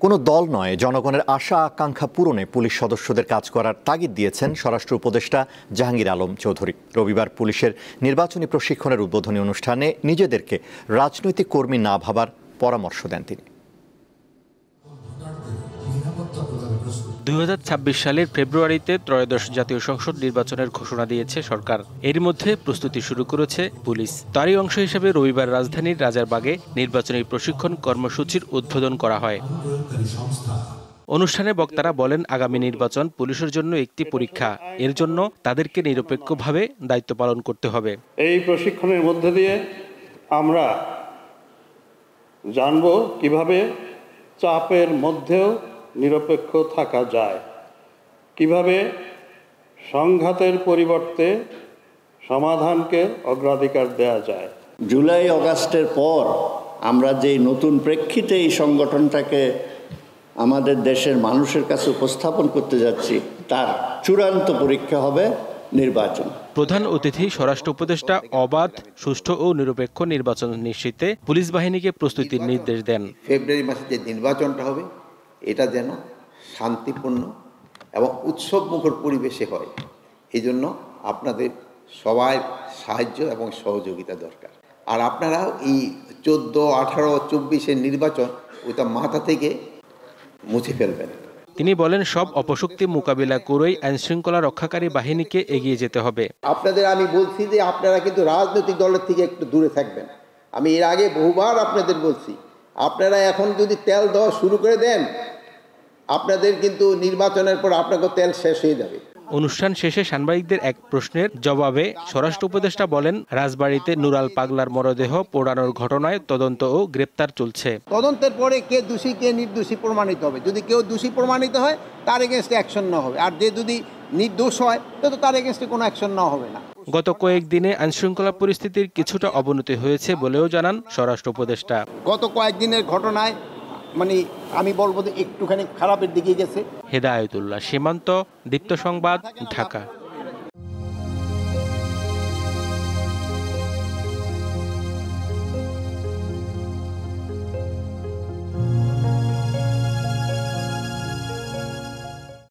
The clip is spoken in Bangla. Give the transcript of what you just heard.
কোনো দল নয়, জনগণের আশা আকাঙ্ক্ষা পূরণে পুলিশ সদস্যদের কাজ করার তাগিদ দিয়েছেন স্বরাষ্ট্র উপদেষ্টা জাহাঙ্গীর আলম চৌধুরী। রবিবার পুলিশের নির্বাচনী প্রশিক্ষণের উদ্বোধনী অনুষ্ঠানে নিজেদেরকে রাজনৈতিক কর্মী না ভাবার পরামর্শ দেন তিনি। ২০২৬ সালের ফেব্রুয়ারিতে ত্রয়োদশ জাতীয় সংসদ নির্বাচনের ঘোষণা দিয়েছে সরকার। এর মধ্যে প্রস্তুতি শুরু করেছে পুলিশ। তারই অংশ হিসেবে রবিবার রাজধানীর রাজারবাগে নির্বাচনী প্রশিক্ষণ কর্মসূচির উদ্বোধন করা হয়। অনুষ্ঠানে বক্তারা বলেন, আগামী নির্বাচন পুলিশের জন্য একটি পরীক্ষা। এর জন্য তাদেরকে নিরপেক্ষভাবে দায়িত্ব পালন করতে হবে। এই প্রশিক্ষণের মধ্যে দিয়ে আমরা জানব কিভাবে চাপের মধ্যেও নিরপেক্ষ থাকা যায়, কিভাবে সংঘাতের পরিবর্তে সমাধানকে অগ্রাধিকার দেওয়া যায়। জুলাই আগস্টের পর আমরা যে নতুন প্রেক্ষিতে এই সংগঠনটাকে আমাদের দেশের মানুষের কাছে উপস্থাপন করতে যাচ্ছি, তার চূড়ান্ত পরীক্ষা হবে নির্বাচন। প্রধান অতিথি স্বরাষ্ট্র উপদেষ্টা অবাধ, সুষ্ঠু ও নিরপেক্ষ নির্বাচন নিশ্চিতে পুলিশ বাহিনীকে প্রস্তুতির নির্দেশ দেন। ফেব্রুয়ারি মাসে যে নির্বাচনটা হবে, এটা যেন শান্তিপূর্ণ এবং উৎসবমুখর পরিবেশে হয়। এই জন্য আপনাদের সবার সাহায্য এবং সহযোগিতা দরকার। আর আপনারা এই 14, 18, 24-এর নির্বাচন ওইটা মাথা থেকে মুছে ফেলবেন। তিনি বলেন, সব অপশক্তি মোকাবিলা করেই আইনশৃঙ্খলা রক্ষাকারী বাহিনীকে এগিয়ে যেতে হবে। আপনাদের আমি বলছি যে আপনারা কিন্তু রাজনৈতিক দলের থেকে একটু দূরে থাকবেন। আমি এর আগে বহুবার আপনাদের বলছি, আপনারা এখন যদি তেল দেওয়া শুরু করে দেন, আপনাদের কিন্তু নির্বাচনের পর আপনাকে তেল শেষ হয়ে যাবে। অনুষ্ঠান শেষে সাংবাদিকদের এক প্রশ্নের জবাবে স্বরাষ্ট্র উপদেষ্টা বলেন, রাজবাড়ীতে নুরাল পাগলার মরদেহ পোড়ানোর ঘটনায় তদন্ত ও গ্রেপ্তার চলছে। তদন্তের পরে কে দোষী কে নির্দোষী প্রমাণিত হবে। যদি কেউ দোষী প্রমাণিত হয়, তার এগেনস্টে অ্যাকশন নেওয়া হবে। আর যে যদি নির্দোষ হয়, তো তার এগেনস্টে কোনো অ্যাকশন নেওয়া হবে না। গত কয়েকদিনে আইনশৃঙ্খলা পরিস্থিতির কিছুটা অবনতি হয়েছে বলেও জানান স্বরাষ্ট্র উপদেষ্টা। গত কয়েকদিনের ঘটনায় আমি বলবো যে একটুখানি খারাপের দিকে গেছে। হেদায়েতুল্লাহ সীমান্ত, দীপ্ত সংবাদ, ঢাকা।